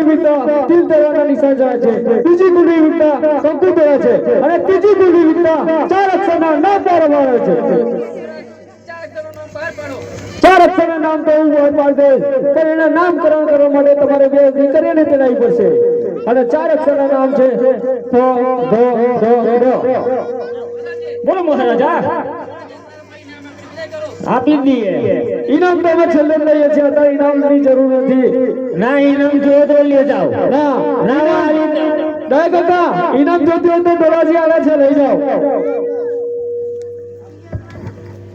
વિવિધતા તિલ તલવારના નિશાન જાય છે, બીજી કુલ વિવિધતા શંકુ તોડે છે અને ત્રીજી કુલ વિવિધતા ચાર અક્ષરના નામ દ્વારા મળે છે। ચાર અક્ષરના નામ તો હું બહાર પાડ દઈશ, પણ એના નામકરણ કરવા માટે તમારે બે દીકરીઓને તેડાવી પડશે અને ચાર અક્ષરના નામ છે ધ ધ ધ ધ। બોલો મહારાજા, આપી દઈએ ઇનામ તો અમે છેલ્લે લઈએ છીએ, અત્યારે ઇનામની જરૂર નથી। ના ઇનામ જોઈએ તો લઈ જાઓ, ના ના ના કાકા ઇનામ જોતી હોય તો દરવાજે આવે છે, લઈ જાઓ।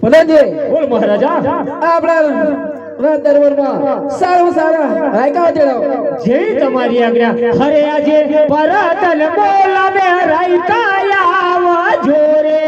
પ્રધાનજી, બોલ મહારાજા, આપણા દરબારમાં સારામાં સારા રાયકા તેડાવો। જે તમારી આજ્ઞા। હરે આજે પરતન બોલાવે રાયકા આવા જોરે।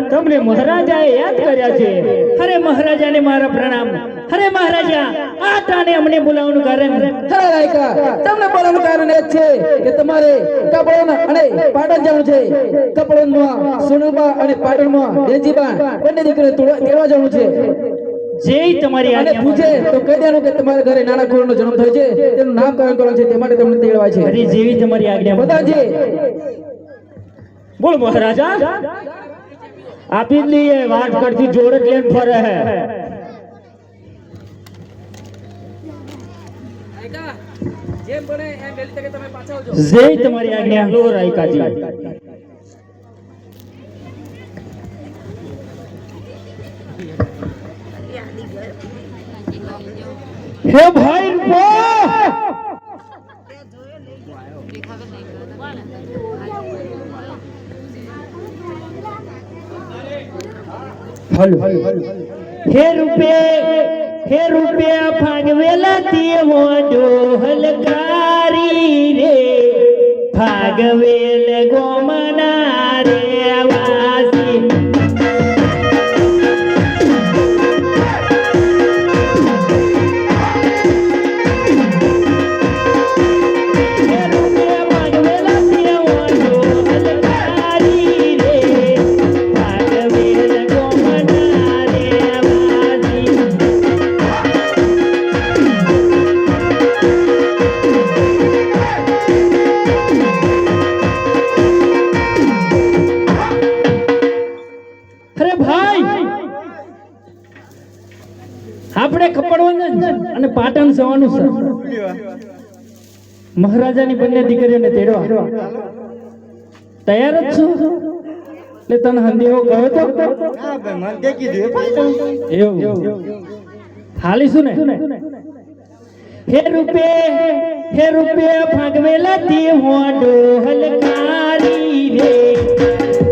તમને મહારાજાએ યાદ કર્યા છે। અરે મહારાજાને મારા પ્રણામ। અરે મહારાજા, આ ટાણે અમને બોલાવવાનું કારણ? હરે રાયકા, તમને બોલાવવાનું કારણ એ જ છે કે તમારે કપડોન અને પાટણ જવાનું છે। કપડોનમાં સોનુબા અને પાટણમાં દેજીબા બંને દીકરીઓ તેડવા જવાનું છે। જે તમારી અને આજ્ઞા પૂછે તો કહી દેવાનું કે તમારા ઘરે નાના કુળનો જન્મ થયો છે, તેનું નામકરણ કરવાનું છે, તે માટે તમને તેડવા છે। અરે જેવી તમારી આજ્ઞા। પ્રધાનજી, બોલ મહારાજા, આપી દઈએ। વાત કરતી જોડે લઈને ફરે હે। જેમ બને એમ વહેલી તકે તમે પાછા આવજો। જે તમારી આજ્ઞા। લો રાયકાજી, હે ભાઈ હે રૂપિયા ભાગવેલા તેવો ડોહલકારી રે, ભાગવેલ ગોમના રે વાસી। આપણે કપડવંજન અને પાટણ જવાનું છે। મહારાજાની બંને દીકરીઓને તેડવા તૈયાર જ છો? એટલે તને હંદીઓ કહ્યો તો? એવું હાલીશું ને? હે રૂપે ભાગવેલા તે હોડો હલકારી રે,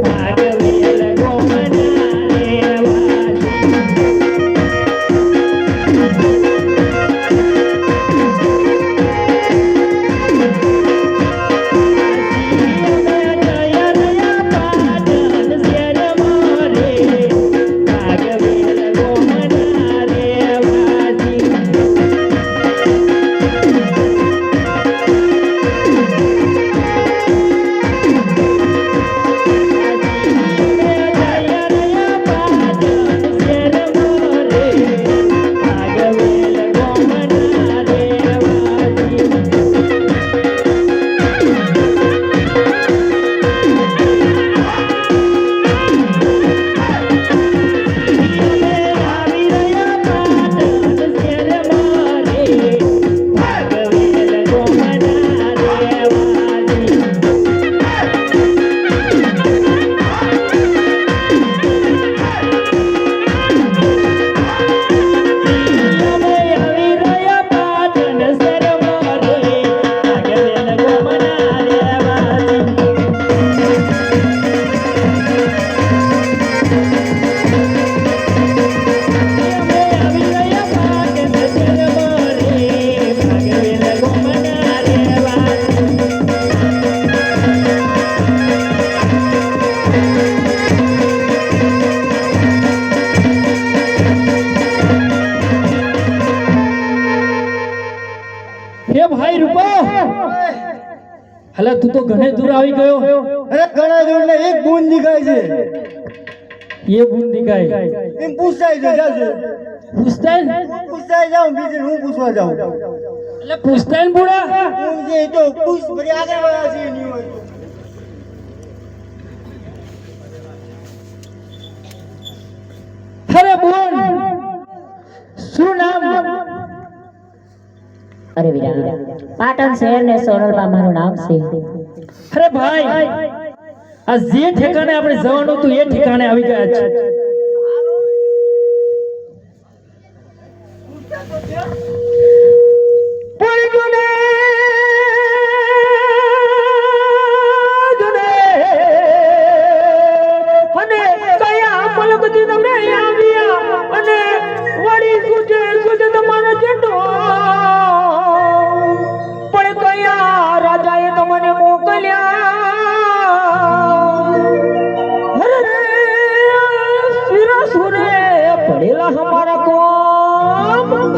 ભાગવેલ ગોમના રે વાસી। હલા તું તો ઘણે દૂર આવી ગયો અરે ઘણા દૂર ને એક બૂંદ દેખાય છે એ બૂંદ દેખાય એમ પૂછાય છે જાજે પૂછાય જાઉં બીજે હું પૂછવા જાઉં એટલે પૂછતા ને બુડા હું જે તો પૂછ ભરી આગળ વાળા છે નહીં હોય અરે બોલ શું નામ અરે વીરા પાટણ શહેર ને સોનલબા મારું નામ છે. અરે ભાઈ આ જે ઠેકાણે આપણે જવાનું હતું એ ઠેકાણે આવી ગયા છે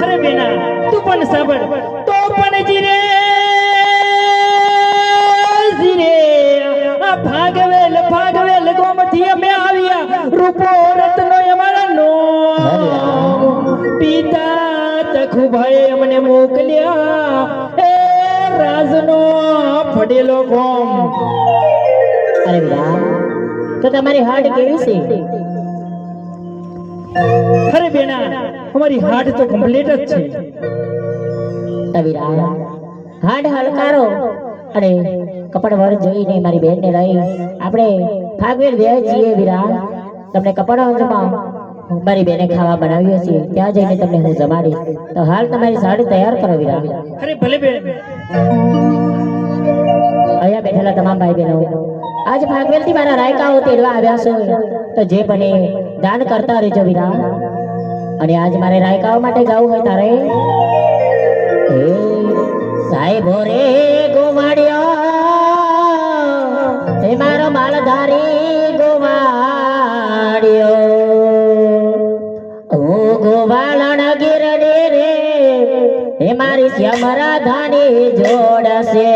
અરે બેના તું પણ સાંભળ તો પણ જીરે આ ભાગવેલ ગોમથી અમે આવ્યા રૂપો રત્નો અમારા નો પિતા તખુભાઈ અમને મોકલ્યા એ રાજનો ફડેલો ગોમ. અરે વીરા તો તમારી હાડ કેવી છે? અરે બેના અમારી હાડ તો કમ્પ્લીટ જ છે. તો વીરા હાડ હલકારો અને કપડ વર જોઈને મારી બેનને લઈ આપણે ફાગવેલ વ્યાય છીએ. વીરા તમને કપડ વરમાં મારી બેને ખાવા બનાવ્યો છે ત્યાં જઈને તમને હું જમાડીશ. તો હાલ તમારી સાડી તૈયાર કરો વીરા. અરે ભલે બેન. અહીંયા બેઠેલા તમામ ભાઈ બહેનો આજ ફાગવેલથી મારા રાયકાઓ તેડવા આવ્યા છે તો જે બને દાન કરતા રહેજો વીરા. અને આજ મારે રાયકાઓ માટે ગાવું હોય તારે હે સાહેબો રે ગોવાડિયો હે મારો માલધારી ગોવાડિયો હું ગોવાળણ ગીરડે રે હે મારી શ્યામરા ધાની જોડશે.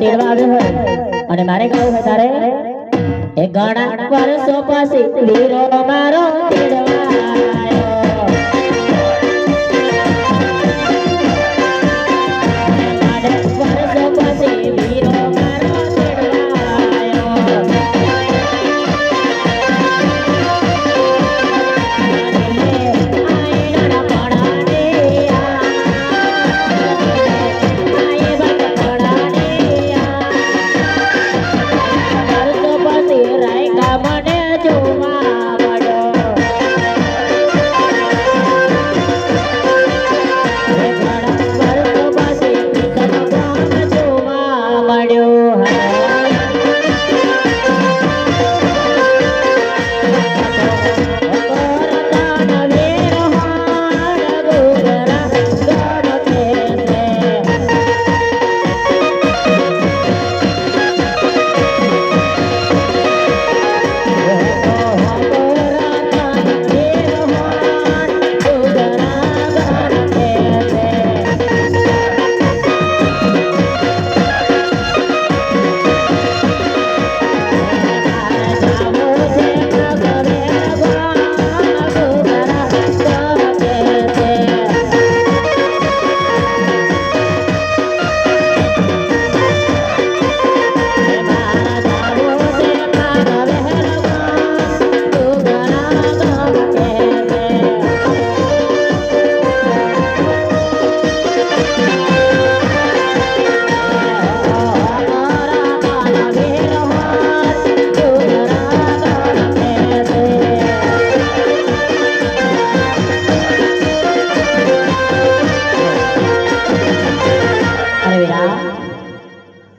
તેડવા આવ્યો હોય અને મારે કહ્યું હોય તારે એ ઘણા વર્ષો પછી વીરો મારો તેડવા આવ્યો. ઘણા વર્ષો પછી વીરો મારો તેડવા આવ્યો.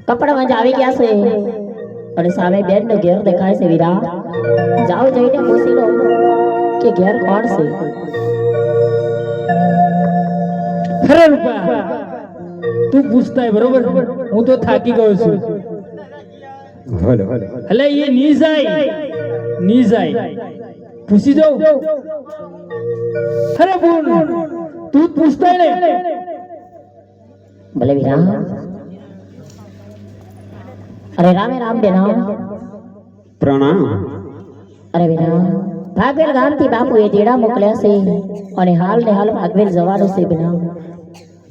કપડામાં જ આવી ગયા છે અને સામે બેન નો ઘેર દેખાય છે. વીરા જાઓ જઈને પૂછી લો કે ઘેર કોણ છે. અરે રૂપા તું પૂછતા બરોબર, હું તો થાકી ગયો છું. એટલે એ ની જાય પૂછી જાઉં. અરે બોલ તું પૂછતા નહીં. ભલે વીરા. અરે રામે રામ બેના પ્રણામ. અરે બેના ભાગવેલ ગામથી બાપુએ તેડા મોકલ્યા છે અને હાલ ને હાલ ભાગવેલ જવાનું છે બેના.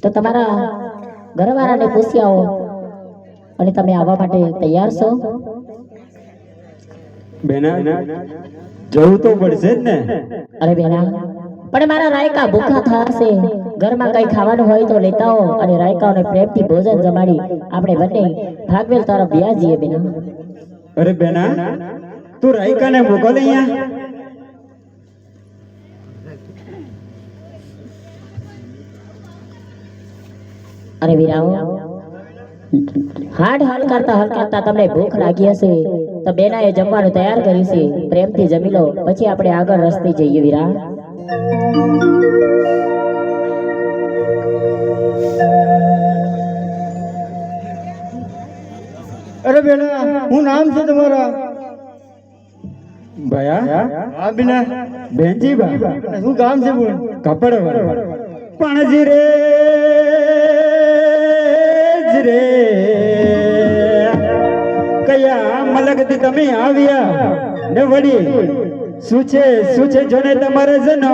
તો તમારા ઘરવાળાને પૂછી આવો અને તમે આવવા માટે તૈયાર છો? બેના જવું તો પડશે જ ને. અરે બેના પણ મારા રાયકા ભૂખા થશે. ઘરમાં કઈ ખાવાનું હોય તો લેતા આવો અને રાયકાઓને પ્રેમથી ભોજન જમાડી આપણે બંને ભાગવેલ તરફ વ્યા જઈએ બેના. અરે બેના તું રાયકાને મોકલ અહીંયા. અરે વીરાઓ હાડ હલકારતા તમને ભૂખ લાગી હશે તો બેનાએ જમવાનું તૈયાર કર્યું છે. પ્રેમથી જમી લો પછી આપણે આગળ રસ્તે જઈએ વીરા. અરે બેના હું નામ છે તમારા? ભયા હા બેના. બેનજી બા શું કામ છે બોલ? કપડ પણજી રે રે કયા મલકથી તમે આવ્યા ને વળી શું છે જોને તમારે જન્મ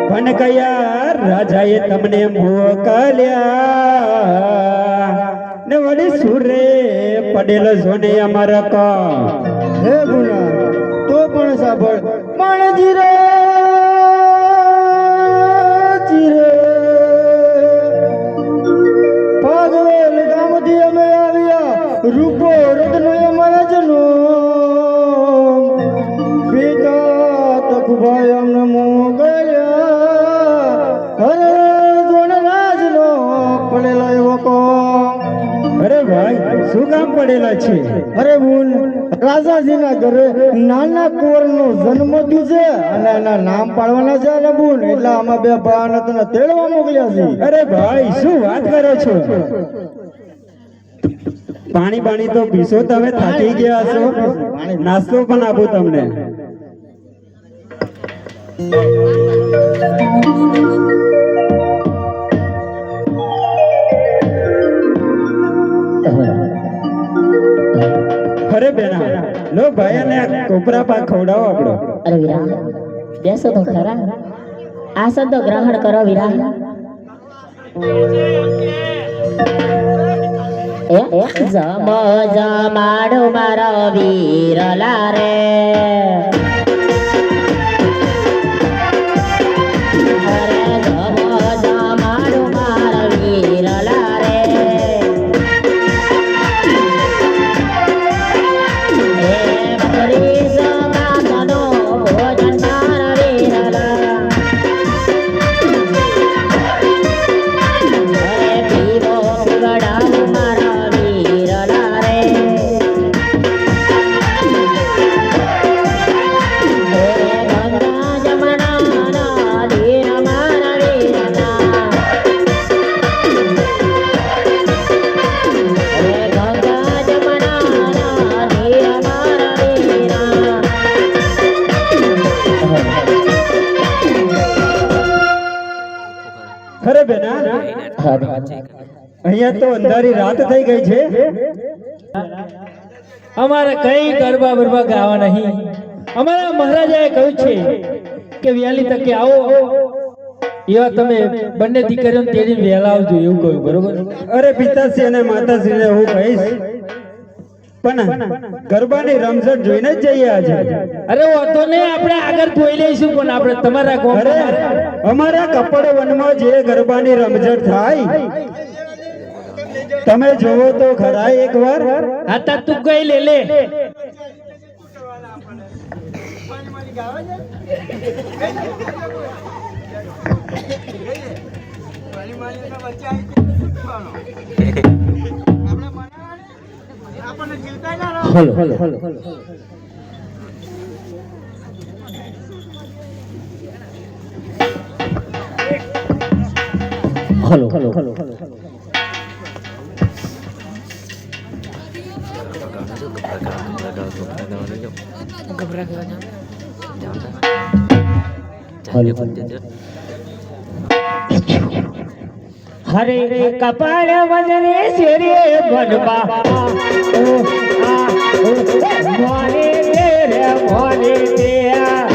પણ કયા રાજાએ તમને મોકલ્યા ને વળી સુરે પડેલો જોને અમારા કા. હે ગુના તો પણ સાંભળ. માણજી રે ભાગવેલ ગામથી અમે આવ્યા. રૂપો રત્નો અમારા જનો પિતા તકભાઈ અમને મોકલ્યા. હરે જોને રાજનો પડેલો એવો કોમ. અરે ભાઈ શું કામ પડેલા છે? અરે બોલ રાજાજીના ઘરે નાના કુંવરનો જન્મ થયો છે અને એના નામ પાડવાના છે ને બોલ એટલે આમાં બે ભાઈને તને તેડવા મોકલ્યા છે. અરે ભાઈ શું વાત કરો છો? પાણી તો પીશો, તમે થાકી ગયા છો. નાસ્તો પણ આપું તમને. અરે બેના લો ભાઈ અને આ કોપરા પાક ખવડાવો આપણો. અરે વીરા બેસો તો ખરા આસન તો ગ્રહણ કરો વીરા જમો જમાડો મારો વીરલા રે અરે જમો જમાડો મારો વીરલા રે હે બકરી જમાતનો ભોજન મારા વીરલા અરે પીવો પીવડાવો મારા વીરલા રે હે ગંગા જમનાના ધીર મારા વીરલા હે ગંગા જમનાના ધીર મારા વીરલા અરે બેના અહીંયા તો અંધારી રાત થઈ ગઈ છે. અમારે કઈ ગરબા બરબા ગાવા નહીં. અમારા મહારાજાએ કહ્યું છે કે વહેલી તકે આવો એવા તમે બંને દીકરીઓને તેડીને વહેલા આવજો એવું કહ્યું. બરોબર? અરે પિતાશ્રી અને માતાશ્રીને હું કહીશ પણ ગરબાની રમઝટ જોઈને જ જઈએ આજે. અરે વાંધો નહીં, આપણે આગળ જોઈ લઈશું. પણ આપણે તમારા અરે ગામમાં અમારા કપડ વનમાં જે ગરબાની રમઝટ થાય તમે જોવો તો ખરા એકવાર. હા તા તું ગઈ લે લે. Hello hello hello hello hello hello હરે કપાળ વજને શેરે બનવા મોને તેરે મોને તેરા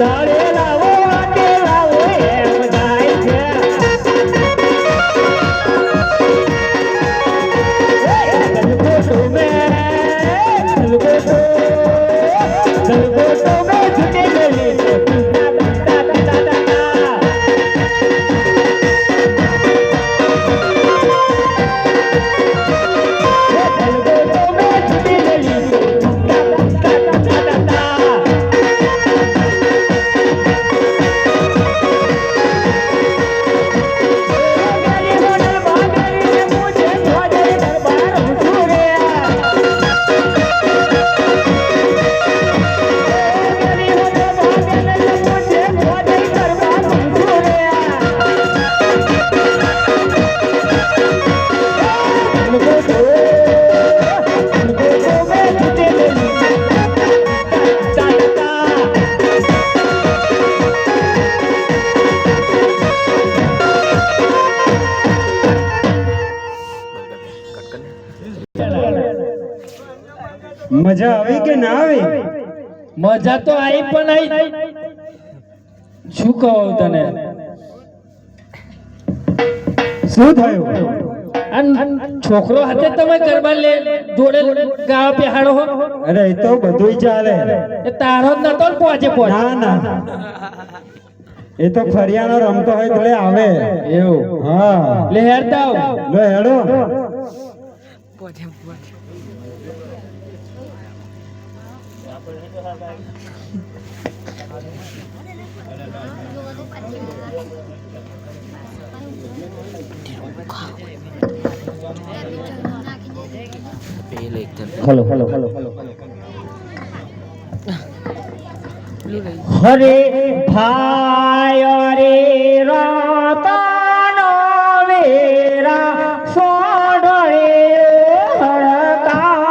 વાળે લાવો આટે લાવો એમ જાય છે ગલગોટો મેં છૂટે ગયેલી મજા આવી કે ના આવી? મજા તો આવી પણ આવી શું કહું તને શું થયું? છોકરો હાથે તમે ગરબા લે જોડે ગાવા બેહાડો હો અરે એ તો બધું ચાલે. એ તારો જ નતો ને પહોંચે ના ના એ તો ફરિયાનો રમતો હોય થોડે આવે એવું હા લે હેરતા આવ. લો હેડો હલો હલો હલો હરે ભાઈ રે રતન વેરા સોડે હડકાવજો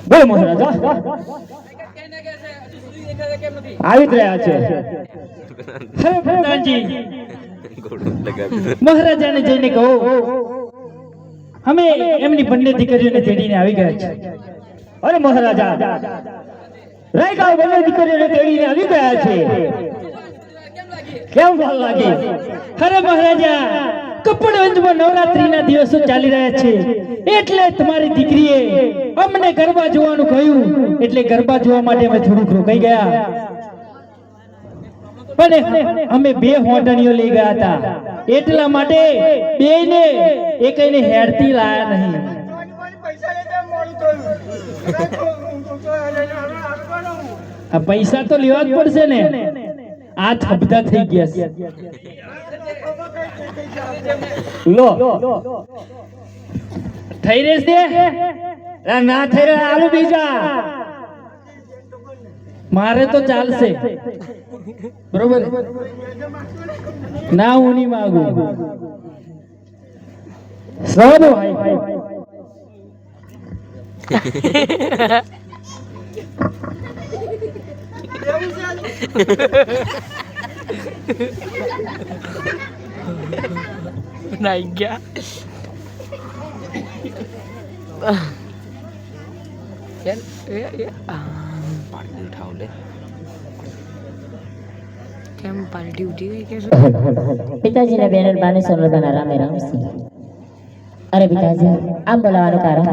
બોલો મહારાજા આવી જ રહ્યા છે હે પ્રધાનજી મહારાજાને જઈને કહો અમે એમની બંને દીકરીઓને તેડીને આવી ગયા છે. અરે મહારાજા રાયગાંવ બંને દીકરીઓને તેડીને આવી ગયા છે. કેમ વાર લાગી? અરે મહારાજા કપડવંજમાં નવરાત્રીના દિવસો ચાલી રહ્યા છે એટલે તમારી દીકરીએ અમને ગરબા જોવાનું કહ્યું એટલે ગરબા જોવા માટે અમે થોડુંક રોકાઈ ગયા પણ અમે બે હોટણીઓ લઈ ગયા હતા એટલા માટે બેયને એકઈને હેરતી લાયા નહીં. આ પૈસા તો લેવા જ પડશે ને આ થબધા થઈ ગયા છે. લો થઈ રેસ દે ના થઈ રહ્યા આલુ બીજા મારે તો ચાલશે બરોબર ના હું નહીં માંગુ સબ ભાઈ નાઈ ગયા કેમ પાર્ટી ઉઠી ગઈ કે પિતાજીને બેનર બાને સોનલબાના રામે રામસિંહ. અરે પિતાજી આમ બોલાવાનું કારણ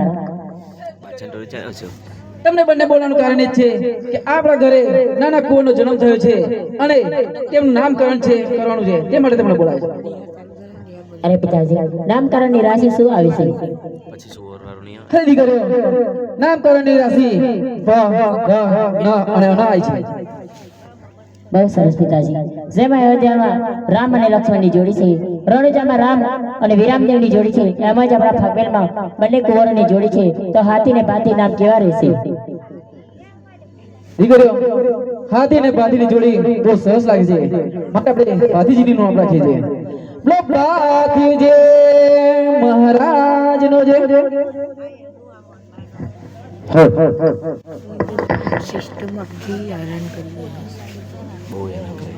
તમને બંને બોલવાનું કારણ એ જ છે કે આપણા ઘરે નાના કુંવરનો જન્મ થયો છે અને તેમનું નામકરણ છે કરવાનું છે તે માટે તમને બોલાવે છે. અરે પિતાજી નામકરણની રાશિ શું આવી છે? હે દીકરીઓ નામકરણની રાશિ ભ ગ ન અને ન આવી છે. બહુ સરસ પિતાજી. જેમાં અયોધ્યામાં રામ અને લક્ષ્મણની જોડી છે, રણુજામાં રામ અને વિરામદેવની જોડી છે, એમ જ આપણા ફાગવેલમાં બંને કુંવરોની જોડી છે. તો હાથી ને પાથી નામ કેવા રહેશે? દીકરીઓ હાથી અને પાથીની જોડી બહુ સરસ લાગે છે માટે આપણે પાથીજીનું નામ રાખીએ છીએ. લો પાથીજી મહારાજનો જે સિસ્ટમ આખી હેરાન કરી બહુ હેરાન કરે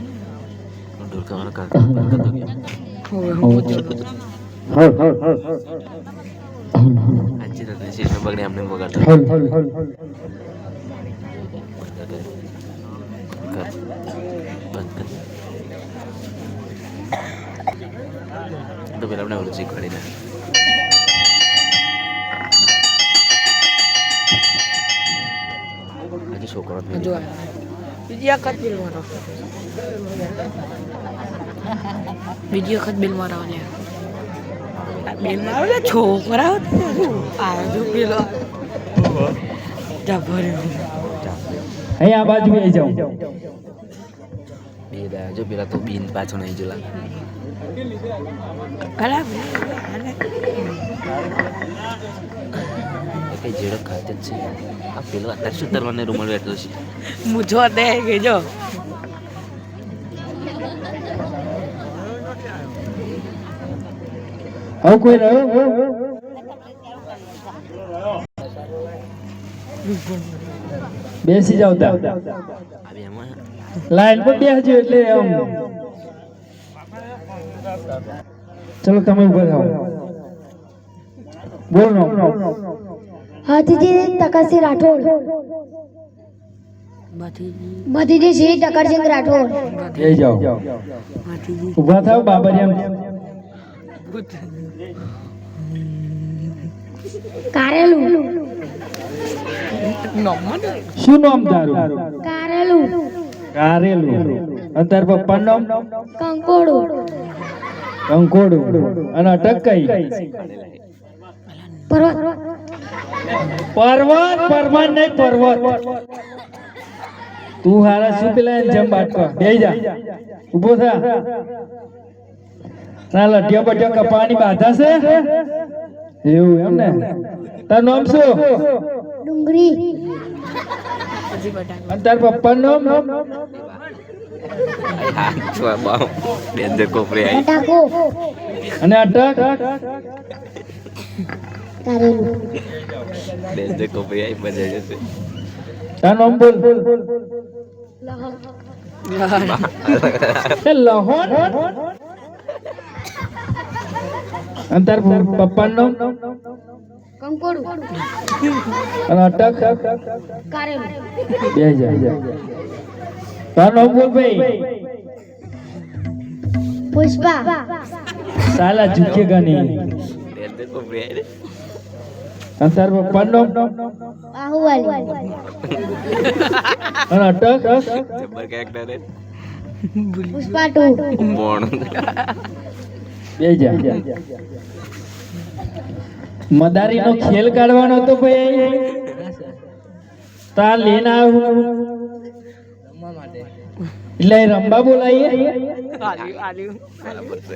ઢોલકા વાળા કાકા આજે તો સિસ્ટમ બગડે અમને બગાડતા તો પેલા આપણે ઓલું શીખવાડીને આજે છોકરો જો બીજી વખત બિલ મારો ને બિલ મારો ને છોકરા આવ્યો જો પેલો જબર્યો અહીંયા આ બાજુ આવી જાઉં બે દા જો પેલા તો બીન પાછો નહીં જોલા કઈ જેડો ખાતે જ છે આ પેલો અત્યારે શું તરવાને રૂમમાં બેઠો છે મુજો દે કે જો હવે કોઈ રહ્યો બેસી જાવ તા હવે એમાં લાઈન પર બેસજો એટલે આમ ચલો તમે ઉભા થાઓ બોલો હાથીજી તકરસિંહ રાઠોડ. ભતીજી શ્રી તકરસિંહ રાઠોડ. જઈ જાઓ ઉભા થાવ બાબરિયા કારેલું. શું નામ તારું? કારેલું. કારેલું. અને તાર પપ્પાનું નામ? કંકોડું. કંકોડું. અને અટક કઈ? પર્વત. પર્વત પરમાન નહીં પર્વત તું હારા શું પેલા જમ બાટવા બેહી જા ઉભો થા ના લટિયો બટિયો કપાવાની બાધા છે એવું એમ ને તારું નામ શું? ડુંગરી. અને તાર પપ્પાનું નામ? બેંદર કોપરે આવી બટાકો. અને અટક? કારેલું બેન દેખો ભાઈ આઈ મજા જશે તારું નામ બોલ એ લહોન અંતર પપ્પાનું નામ કંકોડું અને અટક કારેલું બે જા તારું નામ બોલ ભાઈ પુષ્પા સાલા ઝુકેગા નહીં બેન દેખો ભાઈ અંતર પપ્પાનું નામ બાહુબલી અને અટક જબર કેરેક્ટર હે પુષ્પા 2 બોણ બે જા મદારીનો ખેલ કાઢવાનો હતો ભાઈ તા લેન આવ્યું એટલે રંબા બોલાઈએ બરાબર છે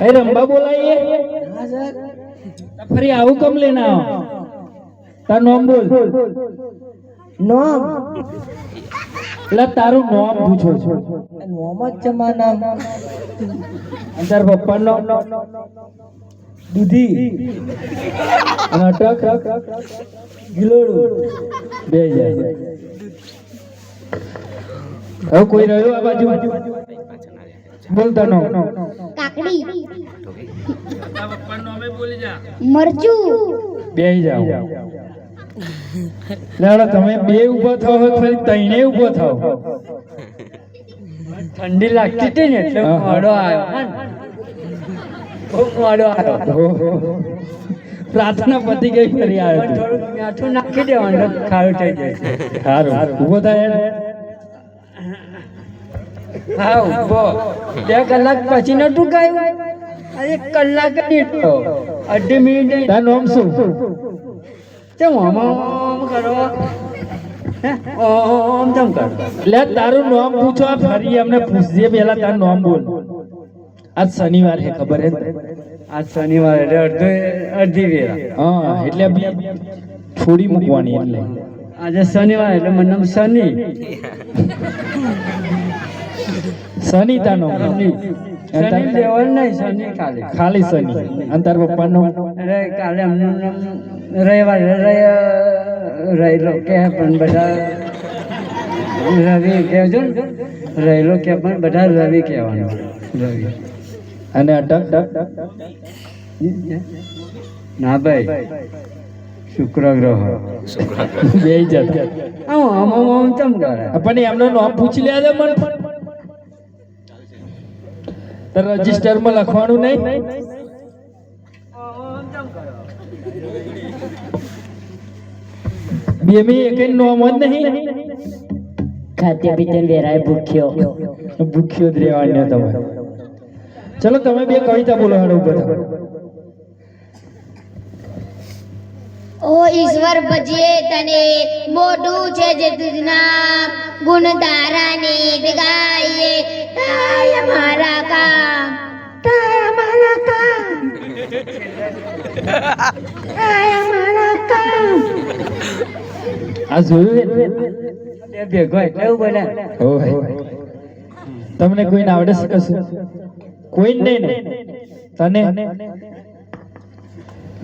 એ રંબા બોલાઈએ ફરી આવું કમ લેના આવો તાર નામ બોલ નામ એટલે તારું નામ પૂછો છો મોહમ્મદ જમાના તાર પપ્પાનું નામ દૂધી અને અટક ગિલોડું બે જાય હવે કોઈ રહ્યો આ બાજુ બોલ તાર નામ કાકડી મરચું બેહી જાઓ લેડો તમે બે ઊભા થાવ હવે ફરી તઈને ઊભો થાવ ઠંડી લાગતી હતી ને એટલે મોડો આવ્યો બહુ મોડો આવ્યો ઓહો. પ્રાર્થના પતી ગઈ ફરી આવ્યો તું. થોડું મીઠું નાખી દેવાનું ખારું થઈ જશે સારું ઊભો થાય હા ઉભો 2 કલાક પછી નતું ગાયું એક કલાક જ એટલો અઢી મિનિટ તારું નામ શું ચમ ઓમ કરો હે ઓમ ચમ કરો લે તારું નામ પૂછો આ ફરી અમને પૂછજે પહેલા તારું નામ બોલ આજ શનિવાર છે ખબર હે આજ શનિવાર એટલે અડધી વેળા હા એટલે બી છોડી મૂકવાની એટલે આજે શનિવાર એટલે મને નામ શનિ શનિ તાનો શનિ લેવલ નહીં શનિ ખાલી ખાલી શનિ અને તાર પપ્પાનું અરે કાલે એમનું નામ રવિવાર રહેલો કે પણ બધા રવિ કહેજો ને રહેલો કે પણ બધા રવિ કહેવાનું રવિ અને અટક ના ભાઈ શુક્ર ગ્રહ બે જતા આમ ચમ કરે પણ એમનું નામ પૂછી લે દે મને તો રજીસ્ટરમાં લખવાનું નહીં બે મી એકઈ નામ જ નહીં ખાદ્ય પીતે વેરાય ભૂખ્યો ભૂખ્યો જ રહેવાનો તમે ચલો તમે બે કવિતા બોલો હાડો ઉપર ઓ ઈશ્વર ભજીએ તને મોઢું છે જે તુજના ગુણ તારા નીત ગાઈએ તાય મારા કામ તાય મારા કામ તાય મારા કામ આ જોયું તે ભેગો એટલે એવું બોલે ઓય તમને કોઈને આવડે છે કશું કોઈ નહીં ને તને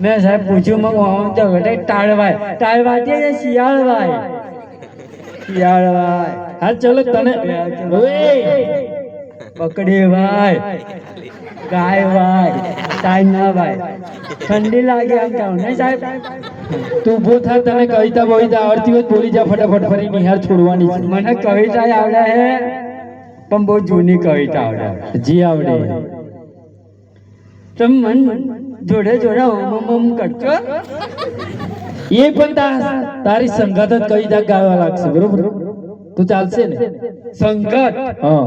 મેં સાહેબ પૂછ્યું મગ આમ તો ઘટે ટાળવાય છે શિયાળવાય હા ચલો તને ઓય પકડી ભાઈ ગાય ભાઈ ટાઈમ ના ભાઈ ઠંડી લાગે આમ કહું નહીં સાહેબ તું ઊભો થા તને કવિતા બવિતા આવડતી હોય તો બોલી જા ફટાફટ ફરી નિહાર છોડવાની છે. મને કવિતા આવડે હે પણ બહુ જૂની કવિતા આવડે જી આવડે તમે મન જોડે જોડે ઓમ કરજો એ પણ તારી સંગાત જ કવિતા ગાવા લાગશે બરોબર તું ચાલશે ને સંગત હા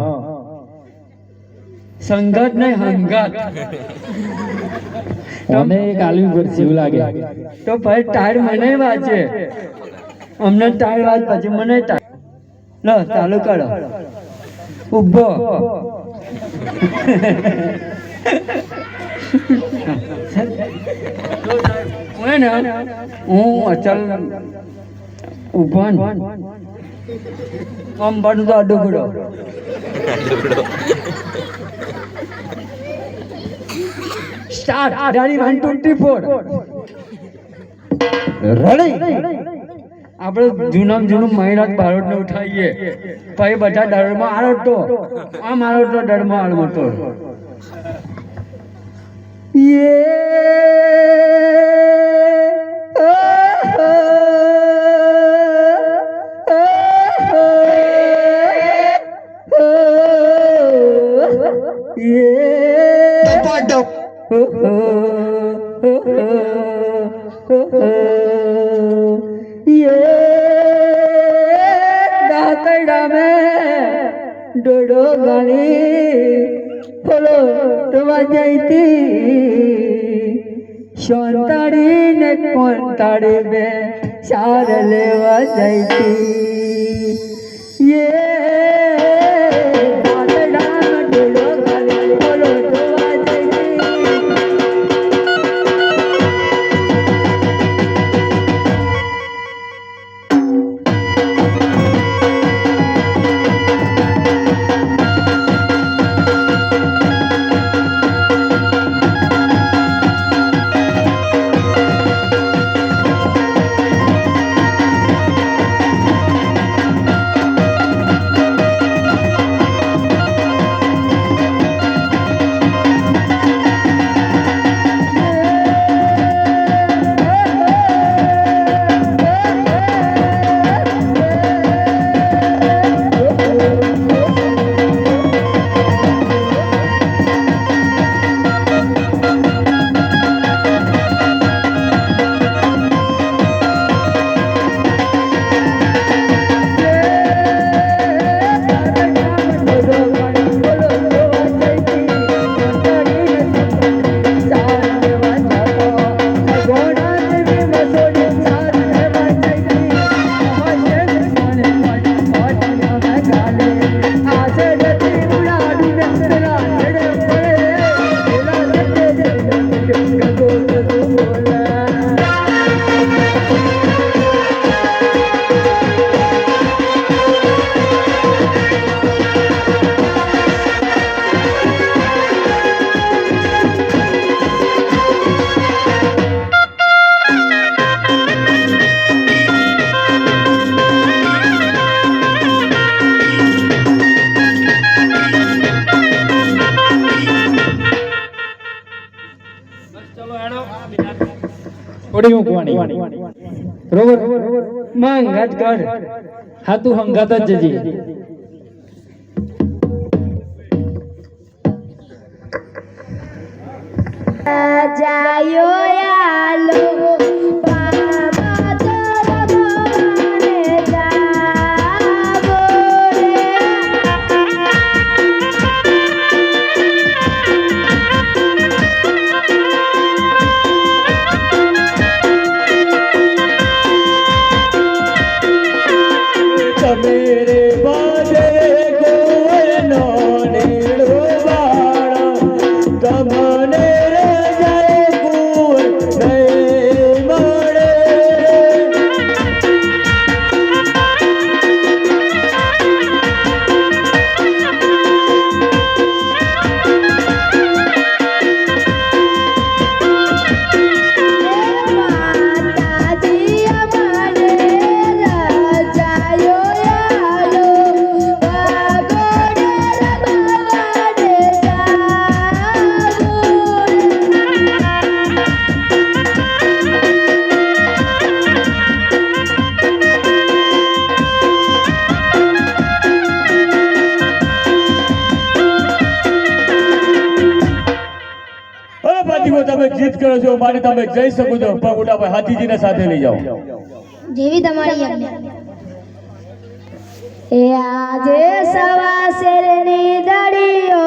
સંગત નહીં હંગત મને એક આલવી પડશે એવું લાગે તો ભાઈ ટાયર મને વાંચે અમને ટાયર વાંચ પછી મને ટાયર લો ચાલુ કરો ઉભો હું અચલ ઉભો આમ બનતો ડુગડો સ્ટાર્ટ રેડી 1 2 3 4 રેડી આપણે જૂનું મહિના બારોટ ને ઉઠાઈએ પછી બધા દળમાં આળતો આમ આળતો દળમાં આળમતો ડોડો ગણી ફોલો તવા જઈતી શોંતાડી ને કોંતાડી બે સાર લેવા જઈતી ડોડો ગણી ફોલો તવા જઈતી થોડી મૂકવાની બરોબર મંગત કર હા તું હંગાત જ જજે જાયો યાલો બાબા તરમાને જાવો मेरे बाजे गोयनो नीलो बाड़ा तमने रे जाए कुर नहीं मरे માતાજી અમારે રાજાયો યાલો વાગોડે રબાવાડે જાવો અરે પાટીઓ તમે જીત કરો છો માટે તમે જઈ શકો છો પણ મોટા ભાઈ હાથીજીને સાથે લઈ જાઓ જેવી તમારી આજ્ઞા એ આજે સવા શેરની દડીઓ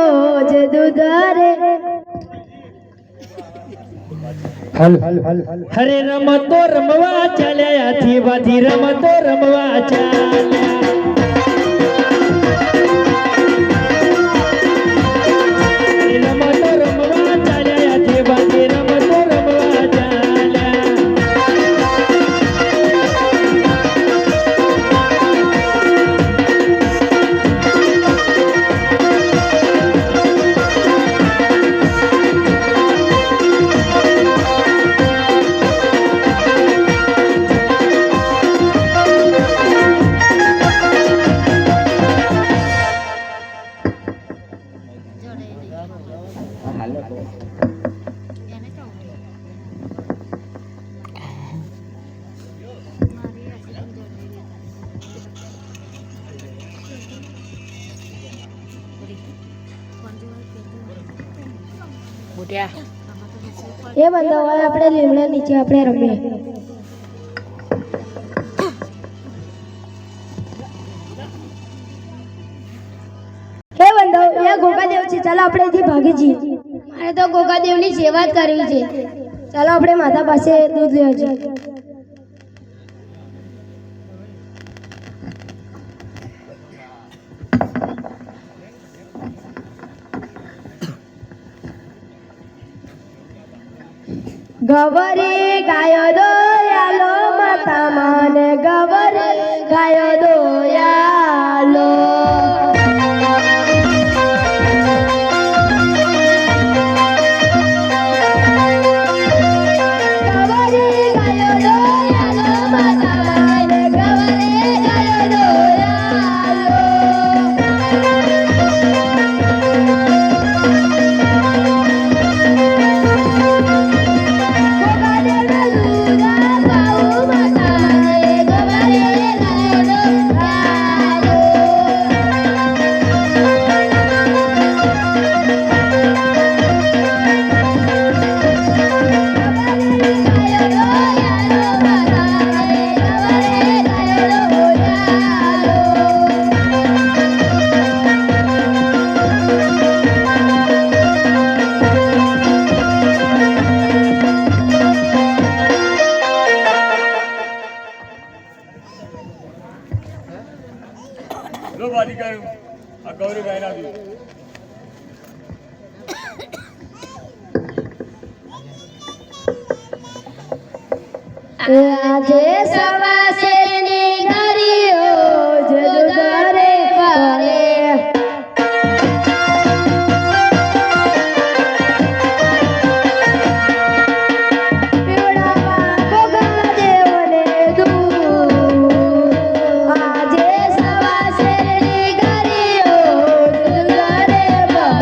જ દૂધ રે હરે રમતો રમવા ચાલ્યા હાથી વાથી રમતો રમવા ચાલ્યા રમતો રમવા ચાલ્યા હાથી વાથી રમતો રમવા ચાલ્યા મોટિયા એ બંધો હોય આપણે લીમડા નીચે આપણે રમીએ. હે બંધો એ ગોગાદેવ છે, ચાલો આપણે અહીંથી ભાગી જઈએ. મારે તો ગોગાદેવની સેવા જ કરવી છે. ચાલો આપણે માતા પાસે દૂધ લેવા જઈએ. ગવરી ગાયો દોયાલો માતા માને ગવરી ગાયો દોયાલો. ગવરી ગાયો દોયાલો માતા માને ગવરી ગાયો દોયાલો. આજે સવા શેરની નરીઓ જદુ ઘરે કરે. પીવડાવા ગોગાદેવને દૂધ. આજે સવા શેરની નરીઓ જદુ ઘરે કરે.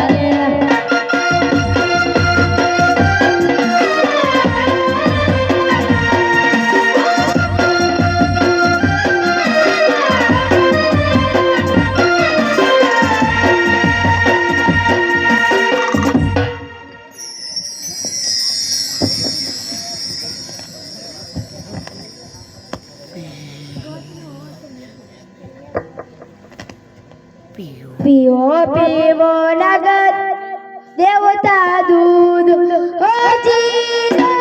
પીવો પીવો નગર દેવતા દૂધ હોજી રે.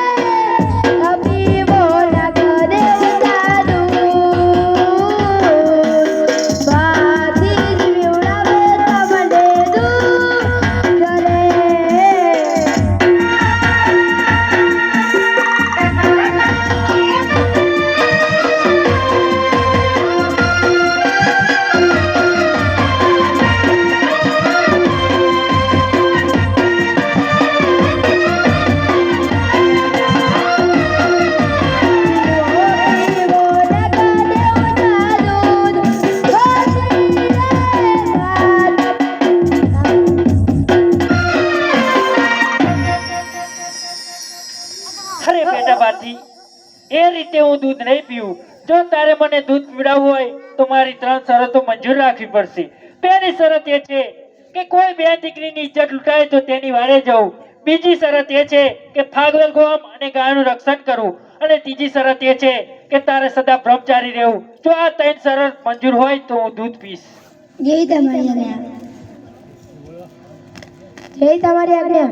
પીવો નગર દેવતા દૂધ. બાથી જીવડાવે તમને દૂધ રે. અરે બેટા બાજી, એ રીતે હું દૂધ નહીં પીવું. જો તારે મને દૂધ પીવડાવવું હોય તો મારી 3 શરતો મંજૂર રાખવી પડશે. પહેલી શરત એ છે કે કોઈ બેન દીકરીની ઇજ્જત લૂંટાય તો તેની વારે જવું. બીજી શરત એ છે કે ફાગવેલ ગોમ અને ગાયનું રક્ષણ કરવું. અને ત્રીજી શરત એ છે કે તારે સદા બ્રહ્મચારી રહેવું. જો આ 3 શરત મંજૂર હોય તો હું દૂધ પીશ. જય તમારી આજ્ઞા. જય તમારી આજ્ઞા.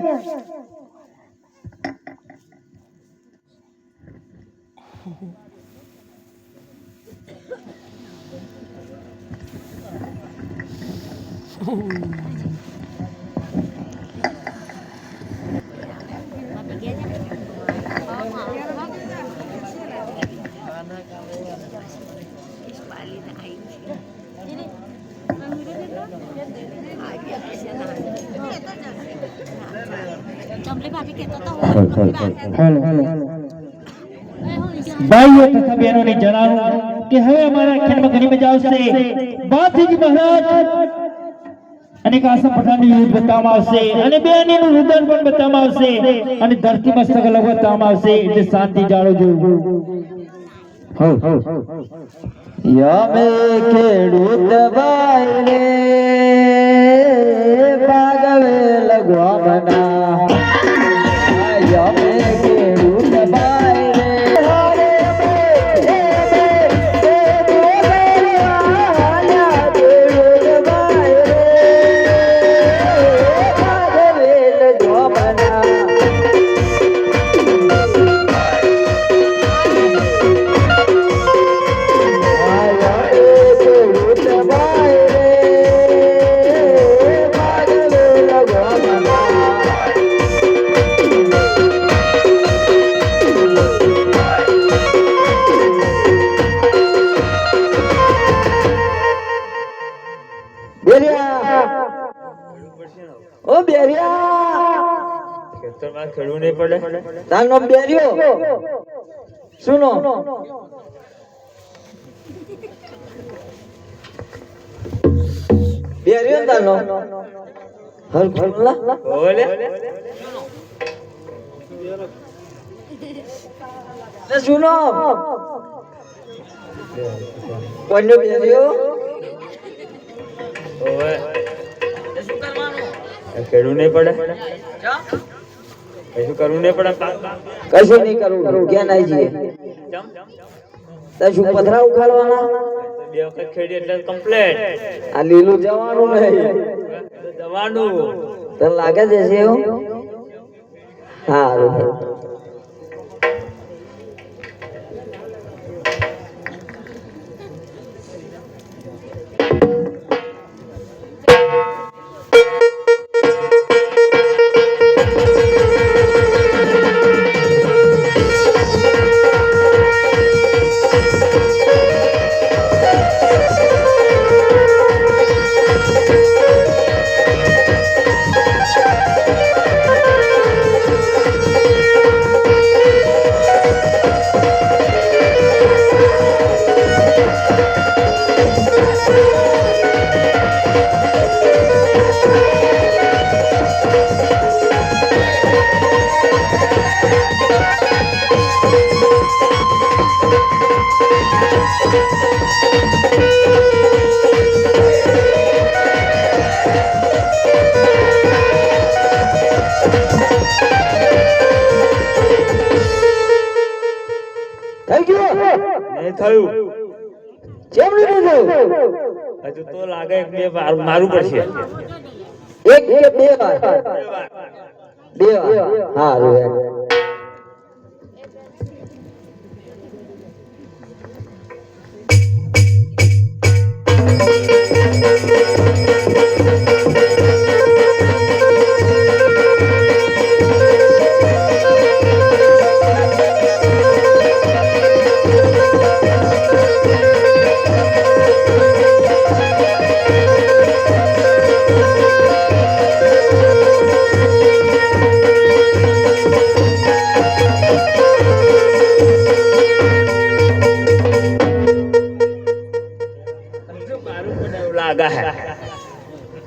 ભાઈઓ તથા બહેનોને જણાવું કે હવે અમારા ખેલમાં ઘણી મજા આવશે. બાથીજી મહારાજ અને કાસમ પઠાણનું યુદ્ધ બતાવવામાં આવશે અને બેનીનું રુદન પણ બતાવવામાં આવશે અને ધરતી મસ્તક અલગ બતાવવામાં આવશે એટલે શાંતિ જાળવજો યમે ખેડૂત ભાઈ રે ભાગવે લગવામના યમે ખેડૂત ભાઈ રે હારે ઓ બેરિયા ખેડવું નહીં પડે તાનો બેરિયો સુનો બેરિયો તાનો હર ખોલા ઓલે ને સુનો કોનો બેરિયો ઓએ ખેડવું નહીં પડે કશું કરવું નહીં પડે કશું નહીં કરવું ક્યાં નાઈ જઈએ શું પથરા ઉખાડવાના બે વખત ખેડી એટલે કમ્પ્લેટ આ લીલું જવાનું નહીં જવાનું તને લાગે છે એવું સારું થયું કેમ નહીં થયું હજુ તો લાગે એક બે વાર મારું પડશે એક કે બે વાર હા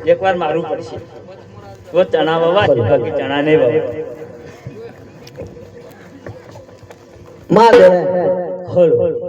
एक बार मारू पड़े वो चना बाबा बाकी चना नहीं बाबा मार दे होल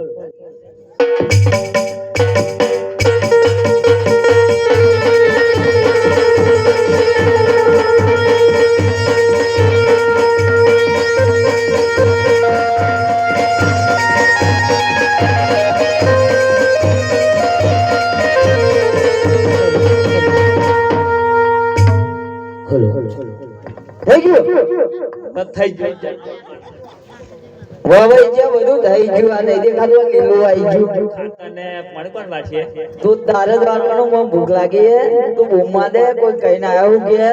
થઈ ગયું વાહ ભાઈ જે બધું થઈ ગયું આ નહીં દેખાતું લીલું આવી ગયું અને પણ કોણ વાંચીએ તું તારે જ વાંચવાનું મને ભૂખ લાગી હે તું બૂમમાં દે કોઈ કહીને આવ્યું કે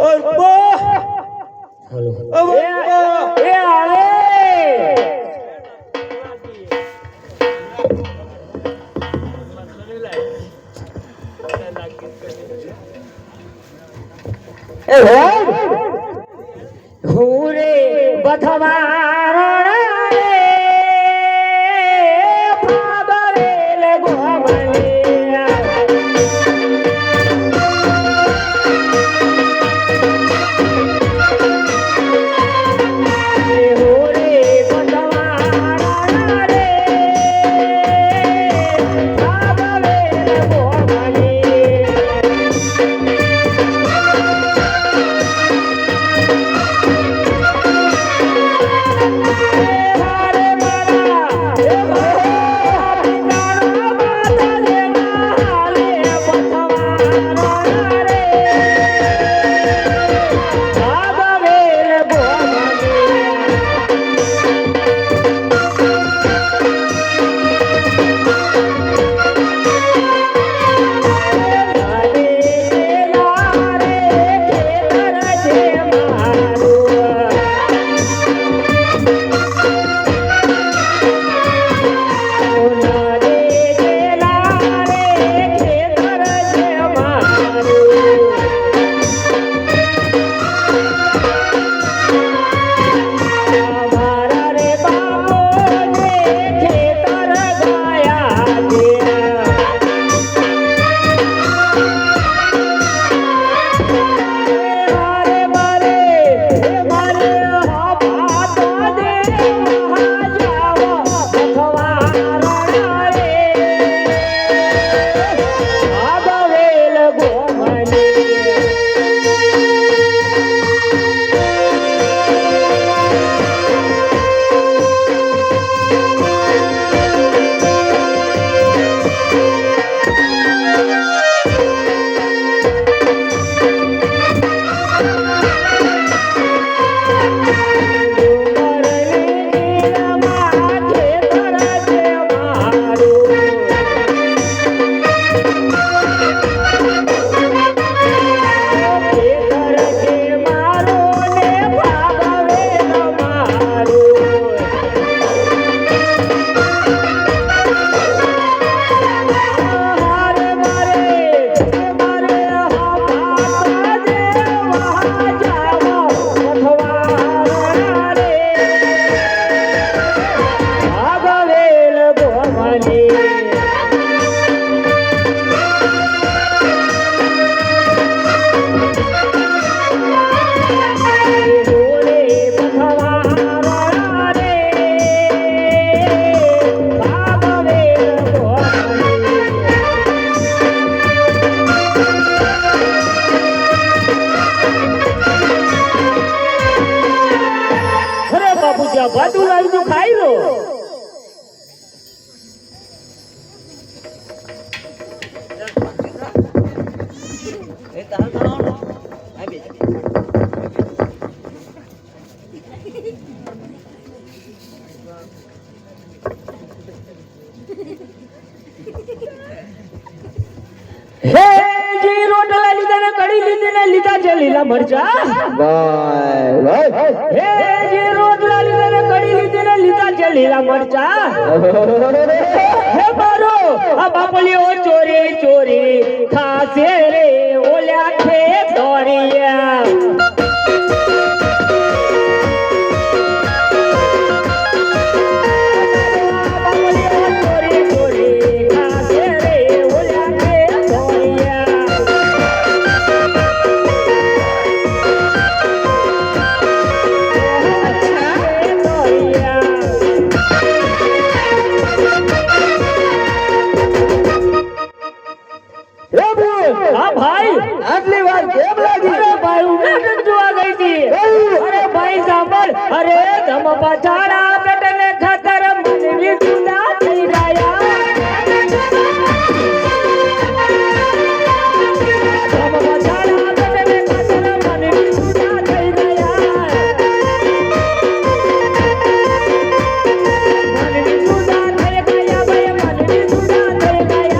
ઓર બો હેલો એ આવે એ હો હુરે બથવારો રે ફાબરે લે ગોમલિયા હે જી રોટલા લીધા ને કઢી લીધી ને લીધા છે લીલા મરચા હે જી રોટલા લીધા ને કઢી લીધી ને લીધા છે લીલા મરચા હે મારો આ બાપલીઓ ચોરી ચોરી ખાસે રે ઓલ્યા ખે દોરિયા આટલી વાર કેમ લાગી? અરે ભાઈ હું નાટક જોવા ગઈ હતી. અરે ભાઈ સાંભળ, અરે ધમ પછાડા પેટને ખાતર મનવી જુદા થઈ રહ્યા. ધમ પછાડા પેટને ખાતર મનવી જુદા થઈ રહ્યા. મનવી જુદા થઈ ગયા ભાઈ, મનવી જુદા થઈ ગયા.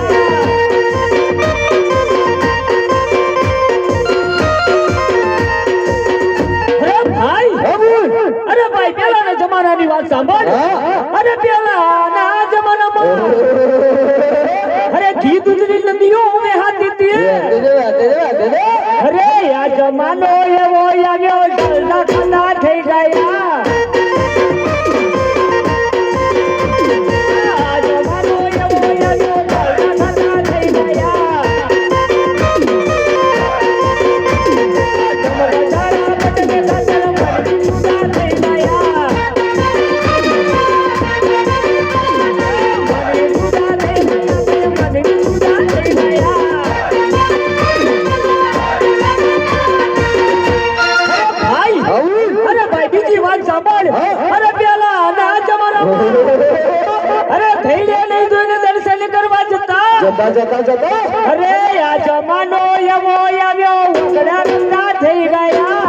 અરે ભાઈ પેલાના જમાનાની વાત સાંભળ. અરે પેલાના જમાનામાં અરે ઘી દૂધની નદીઓ વહેતી હતી. અરે આ જમાનો એવો આવ્યો જલના ખાના થઈ ગયા. આ જમાનો એવો આવ્યો જલના ખાના થઈ ગયા. અરે પેલા ના જમાનામાં અરે થઈને નહીં જોઈને દર્શન કરવા જતા. અરે આ જમાનો એવો આવ્યો ઉઘડા રસ્તા થઈ ગયા.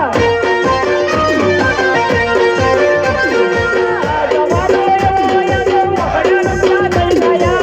આ જમાનો એવો આવ્યો ઉઘડા રસ્તા થઈ ગયા.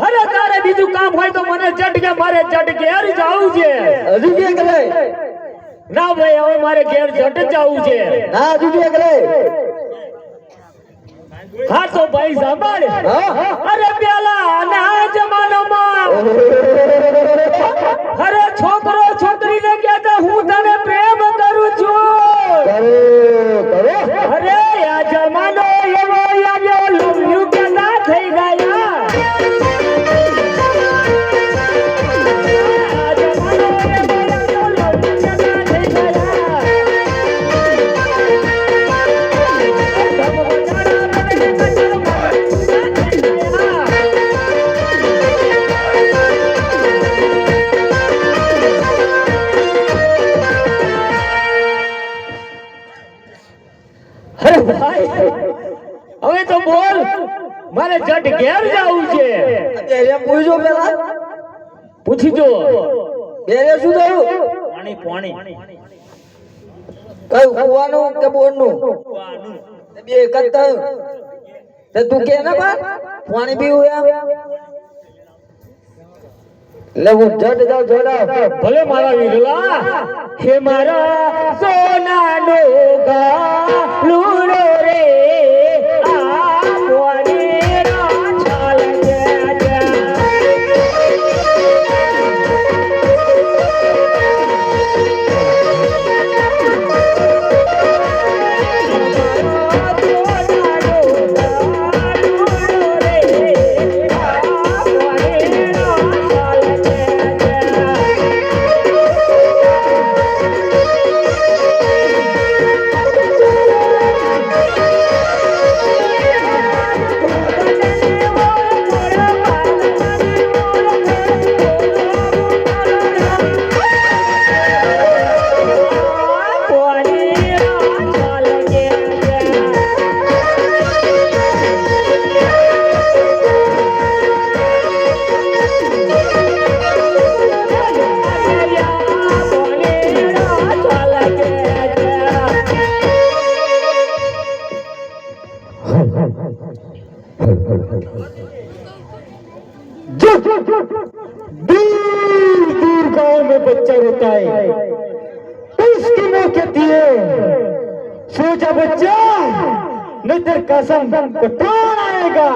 અરે તારે બીજું કામ હોય તો મને ચટકે મારે ચટકે જવું છે. હજુ કે કરે ના ભાઈ, હવે મારે ઘેર જટ જવું છે. ના હજુ કે કરે. હા તો ભાઈ સાંભળ. અરે પેલા ના જમાનામાં અરે છોકરો છોકરીને કહેતા હું તને પ્રેમ કરું છું. અરે આ જમાનો એવો આવ્યો લવ યુ કહેતા થઈ ગયા. હવે તો બોલ, મારે જટ ઘેર જવું છે. પૂછજો પેલા, પૂછી જો બેરે શું થયું? પાણી પાણી કયું કુવાનું કે બોરનું? બે એક જ થયું. તું કે ને બા પાણી પીવું એમ એટલે હું જટ જાઉં જોડાવ. ભલે મારા વીરલા. હે મારા સોનાનો ગાલુડો રે આ મોનેરા છાલ दूर दूर गांव में बच्चा रोता है तो उसकी मां कहती है सो जा बच्चा नहीं तेरे कसम कौन आएगा।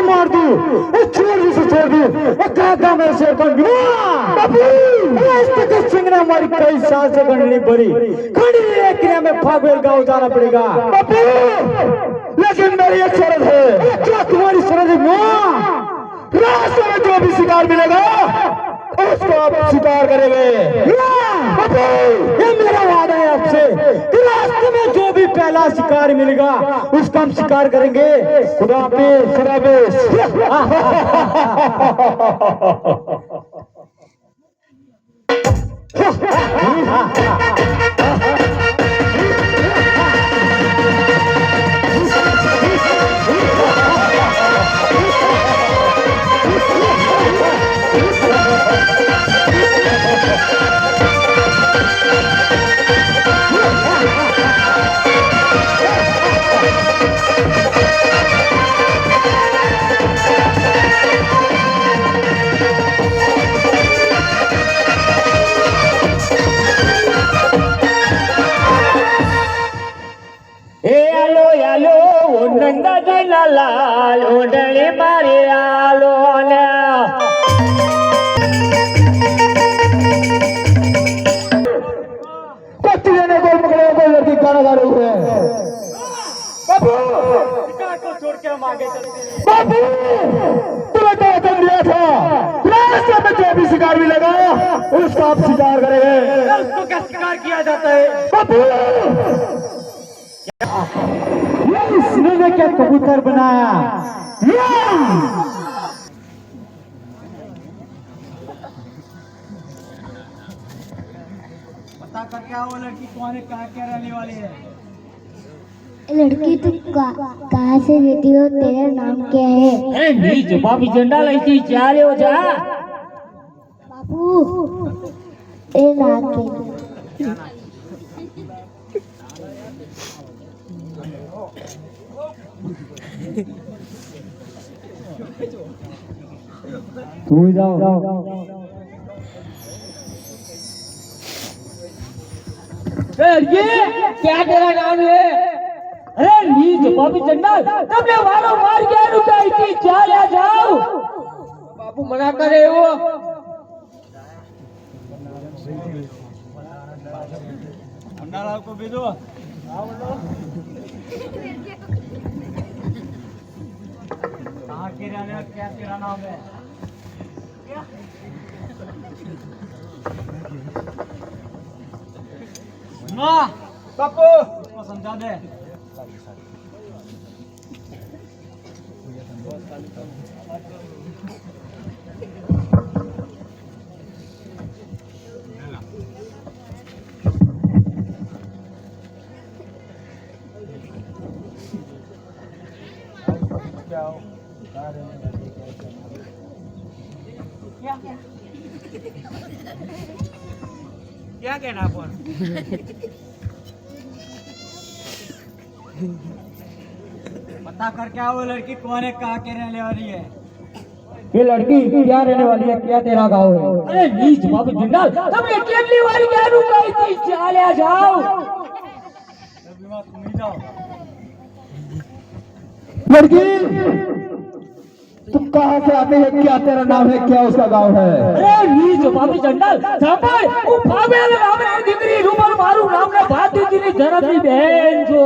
मार दू छोड़ दू मैं से सिंगना हमारी कई साल से गणनी भरी खड़ी एक में फागुल गांव जाना पड़ेगा लेकिन मेरी एक शर्त है क्या तुम्हारी शर्त है रास्ते में जो भी शिकार मिलेगा उसको आप शिकार करेंगे। ये मेरा वादा है आपसे कि रास्ते में जो भी पहला शिकार मिलेगा उसका हम शिकार करेंगे। खुदा हाफिज़, खुदा लाल ओढ़नी मारे आलो लड़की गाना गा रही है बाबू को छोड़ के हम आगे चलते बाबू तुम्हें तो वचन दिया था रास्ते में जो भी शिकार भी लगा उसका आप शिकार करेंगे। उसको क्या शिकार किया जाता है बाबू? इसने क्या कबूतर बनाया पता कर क्या वो लड़की कौन है कहाँ क्या रहने वाली है। लड़की तुम कहाँ से रहती हो तेरा नाम क्या है? अरे नीच बाबी झंडा लेती जा रहे हो जा बाबू तेरे नाम क्या? तू जाओ ये क्या तेरा नाम है? अरे नीच बाबी झंडा तुमने वालों मार के रुकाई थी जा जाओ। बाबू मना करे वो भंडारा को भेजो। कहाँ के रहने वाले, क्या तेरा नाम है? ना बापू उसको समझा दे। क्या कहना पर पता कर क्या वो लड़की कौन है कहाँ के रहने वाली है। ये लड़की क्या रहने वाली है क्या तेरा गाँव है। अरे नीच बाबू जिंदाल तुमने केटली वाली क्या रुका અહીંથી ચાલ્યા જાઓ लड़की तुम कहाँ से आते है, क्या तेरा नाम है, क्या उसका गांव है? અરે નીચ બાપી ચંડાલ સાંભળ હું ભાગેલ રામની દીકરી રૂપલ મારું નામ ને ભાતીજીની ધરમની બહેન છો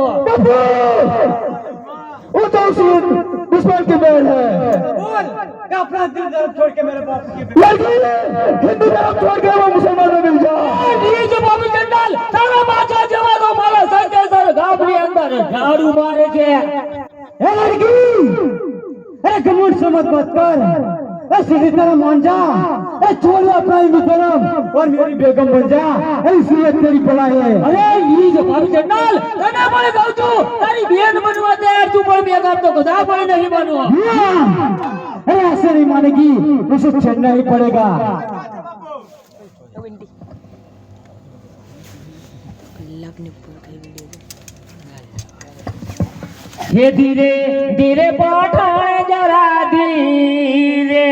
वो तो उसी दुश्मन की बहन है। બોલ કે अपना दिल धर्म छोड़ के मेरे बाप की लड़की हिंदू धर्म छोड़ के वो मुसलमान में मिल जा। નીચ બાપી ચંડાલ તારા પાછા જવાનો મારા સંકેસર ગામની અંદર ઝાડુ મારે છે ए लड़की, अरे घमंड से मत बात कर। ए सीधी तरह मान जा। ए छोड़ अपना हिंदू धर्म और मेरी बेगम बन जा। ए इसलिए तेरी भलाई है। અરે નીચ બાપી ચંડાલ તને પણ કહું છું તારી બેન બનવા તૈયાર છું પણ બે કામ તો કદા પણ નહીં બનવા हाँ, अरे ऐसे नहीं मानेगी, उसे छेड़ना ही पड़ेगा। કલાકની ઉપર થઈ વિડીયો ये धीरे धीरे पठान जरा धीरे